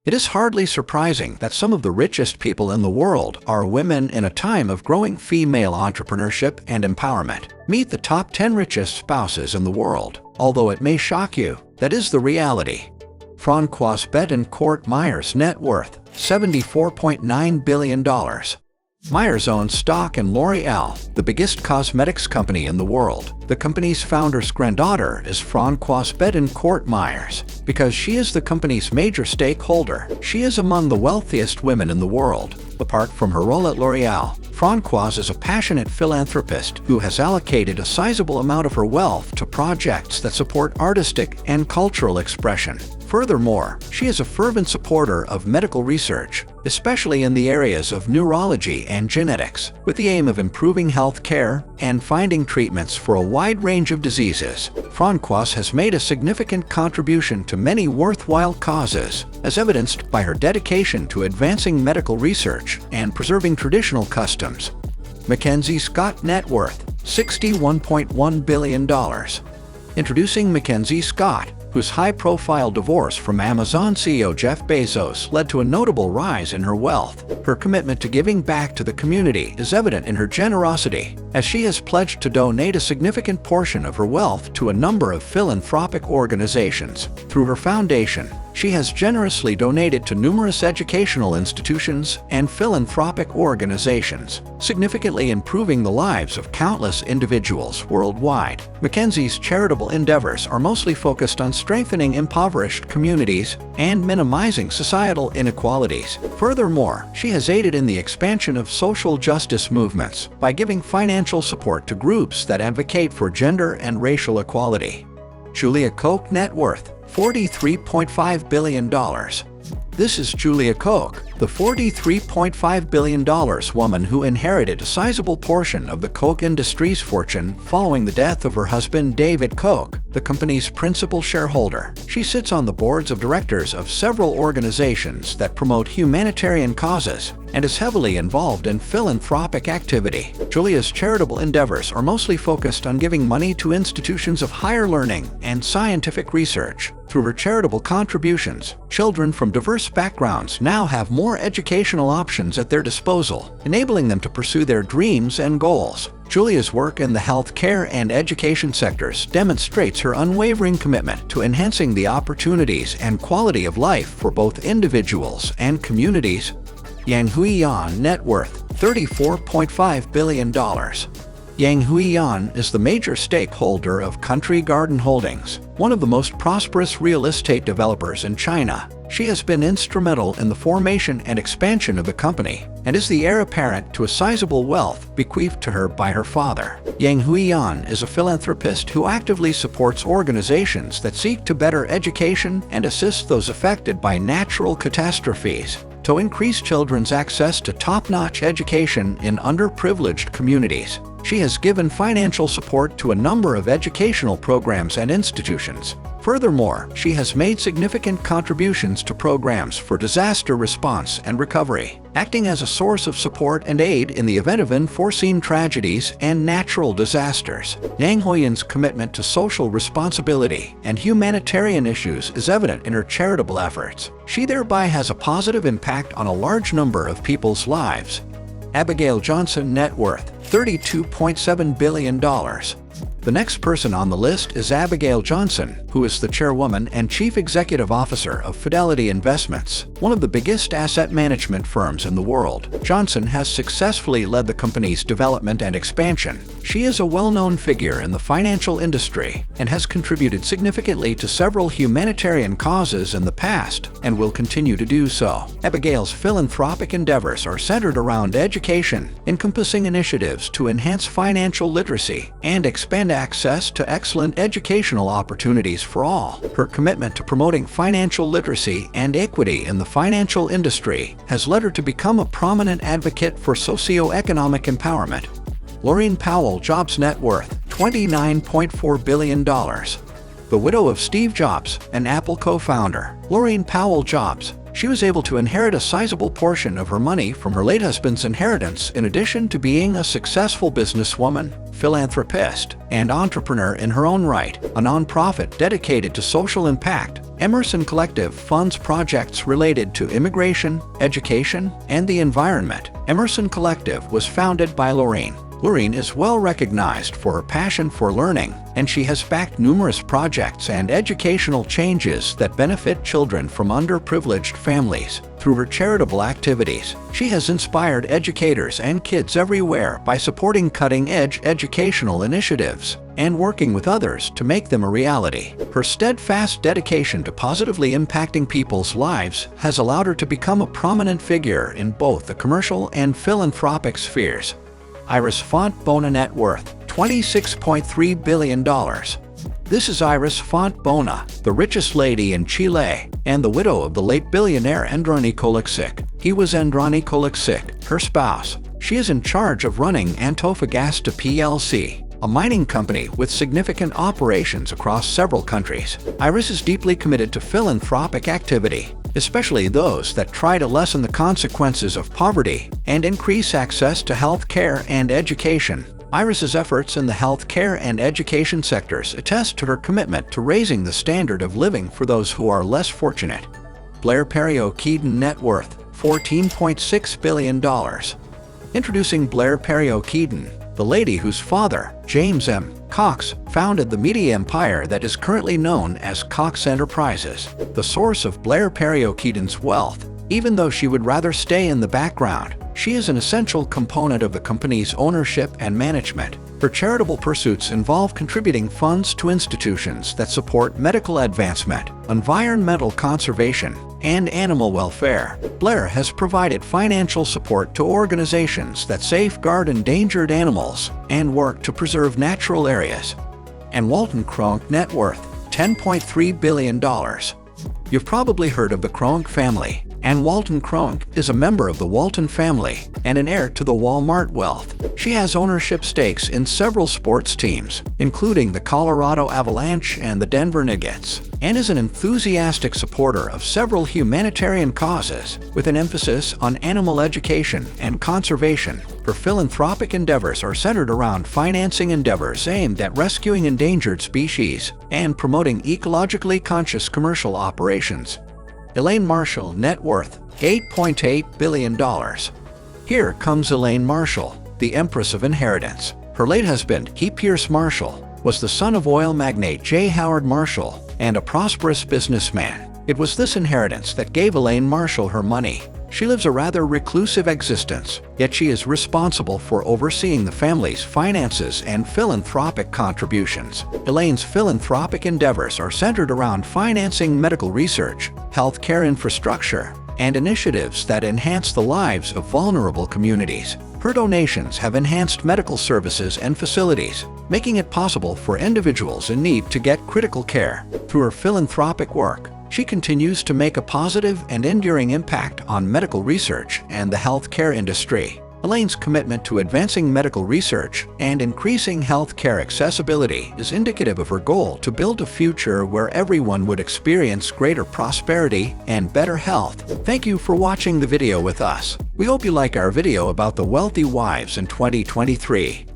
It is hardly surprising that some of the richest people in the world are women in a time of growing female entrepreneurship and empowerment. Meet the top 10 richest spouses in the world. Although it may shock you, that is the reality. Fran Betancourt Myers net worth, $74.9 billion. Myers owns stock in L'Oreal, the biggest cosmetics company in the world. The company's founder's granddaughter is Fran Betancourt Myers. Because she is the company's major stakeholder, she is among the wealthiest women in the world. Apart from her role at L'Oreal, Fran is a passionate philanthropist who has allocated a sizable amount of her wealth to projects that support artistic and cultural expression. Furthermore, she is a fervent supporter of medical research, especially in the areas of neurology and genetics, with the aim of improving health care and finding treatments for a wide range of diseases. Fran has made a significant contribution to many worthwhile causes, as evidenced by her dedication to advancing medical research and preserving traditional customs. McKenzie Scott net worth, $61.1 billion. Introducing McKenzie Scott, whose high-profile divorce from Amazon CEO Jeff Bezos led to a notable rise in her wealth. Her commitment to giving back to the community is evident in her generosity, as she has pledged to donate a significant portion of her wealth to a number of philanthropic organizations. Through her foundation, she has generously donated to numerous educational institutions and philanthropic organizations, significantly improving the lives of countless individuals worldwide. McKenzie's charitable endeavors are mostly focused on strengthening impoverished communities and minimizing societal inequalities. Furthermore, she has aided in the expansion of social justice movements by giving financial support to groups that advocate for gender and racial equality. Julia Koch net worth, $43.5 billion. This is Julia Koch, the $43.5 billion woman who inherited a sizable portion of the Koch Industries fortune following the death of her husband David Koch, the company's principal shareholder. She sits on the boards of directors of several organizations that promote humanitarian causes and is heavily involved in philanthropic activity. Julia's charitable endeavors are mostly focused on giving money to institutions of higher learning and scientific research. Through her charitable contributions, children from diverse backgrounds now have more educational options at their disposal, enabling them to pursue their dreams and goals. Julia's work in the healthcare and education sectors demonstrates her unwavering commitment to enhancing the opportunities and quality of life for both individuals and communities. Yang Huan net worth, $34.5 billion. Yang Huan is the major stakeholder of Country Garden Holdings, one of the most prosperous real estate developers in China. She has been instrumental in the formation and expansion of the company and is the heir apparent to a sizable wealth bequeathed to her by her father. Yang Huan is a philanthropist who actively supports organizations that seek to better education and assist those affected by natural catastrophes to increase children's access to top-notch education in underprivileged communities. She has given financial support to a number of educational programs and institutions. Furthermore, she has made significant contributions to programs for disaster response and recovery, acting as a source of support and aid in the event of unforeseen tragedies and natural disasters. Yang Huan's commitment to social responsibility and humanitarian issues is evident in her charitable efforts. She thereby has a positive impact on a large number of people's lives. Abigail Johnson net worth, $32.7 billion. The next person on the list is Abigail Johnson, who is the chairwoman and chief executive officer of Fidelity Investments, one of the biggest asset management firms in the world. Johnson has successfully led the company's development and expansion. She is a well-known figure in the financial industry and has contributed significantly to several humanitarian causes in the past and will continue to do so. Abigail's philanthropic endeavors are centered around education, encompassing initiatives to enhance financial literacy and expand access to excellent educational opportunities for all. Her commitment to promoting financial literacy and equity in the financial industry has led her to become a prominent advocate for socioeconomic empowerment. Loren Powell Jobs net worth, $29.4 billion. The widow of Steve Jobs, an Apple co-founder, Loren Powell Jobs, She was able to inherit a sizable portion of her money from her late husband's inheritance, in addition to being a successful businesswoman, philanthropist, and entrepreneur in her own right. A nonprofit dedicated to social impact, Emerson Collective funds projects related to immigration, education, and the environment. Emerson Collective was founded by Loren. Loren is well recognized for her passion for learning, and she has backed numerous projects and educational changes that benefit children from underprivileged families. Through her charitable activities, she has inspired educators and kids everywhere by supporting cutting-edge educational initiatives and working with others to make them a reality. Her steadfast dedication to positively impacting people's lives has allowed her to become a prominent figure in both the commercial and philanthropic spheres. Iris Font Bona net worth, $26.3 billion. This is Iris Font Bona, the richest lady in Chile, and the widow of the late billionaire Andrónico Lixic. He was Andrónico Lixic, her spouse. She is in charge of running Antofagasta plc, a mining company with significant operations across several countries. Iris is deeply committed to philanthropic activity, especially those that try to lessen the consequences of poverty and increase access to health care and education. Iris's efforts in the health care and education sectors attest to her commitment to raising the standard of living for those who are less fortunate. Blair Pion net worth, $14.6 billion. Introducing Blair Pion, the lady whose father, James M. Koch, founded the media empire that is currently known as Koch Enterprises. The source of Blair Pion's wealth, even though she would rather stay in the background, she is an essential component of the company's ownership and management. Her charitable pursuits involve contributing funds to institutions that support medical advancement, environmental conservation, and animal welfare. Blair has provided financial support to organizations that safeguard endangered animals and work to preserve natural areas. And Walton Kon net worth, $10.3 billion. You've probably heard of the Kon family, and Walton Kon is a member of the Walton family and an heir to the Walmart wealth. She has ownership stakes in several sports teams, including the Colorado Avalanche and the Denver Nuggets, and is an enthusiastic supporter of several humanitarian causes, with an emphasis on animal education and conservation. Her philanthropic endeavors are centered around financing endeavors aimed at rescuing endangered species and promoting ecologically conscious commercial operations. Ela Marshall net worth, $8.8 billion. Here comes Ela Marshall, the Empress of Inheritance. Her late husband, He Pierce Marshall, was the son of oil magnate J. Howard Marshall and a prosperous businessman. It was this inheritance that gave Ela Marshall her money. She lives a rather reclusive existence, yet she is responsible for overseeing the family's finances and philanthropic contributions. Elaine's philanthropic endeavors are centered around financing medical research, healthcare infrastructure, and initiatives that enhance the lives of vulnerable communities. Her donations have enhanced medical services and facilities, making it possible for individuals in need to get critical care. Through her philanthropic work, she continues to make a positive and enduring impact on medical research and the healthcare industry. Elaine's commitment to advancing medical research and increasing healthcare accessibility is indicative of her goal to build a future where everyone would experience greater prosperity and better health. Thank you for watching the video with us. We hope you like our video about the wealthy wives in 2023.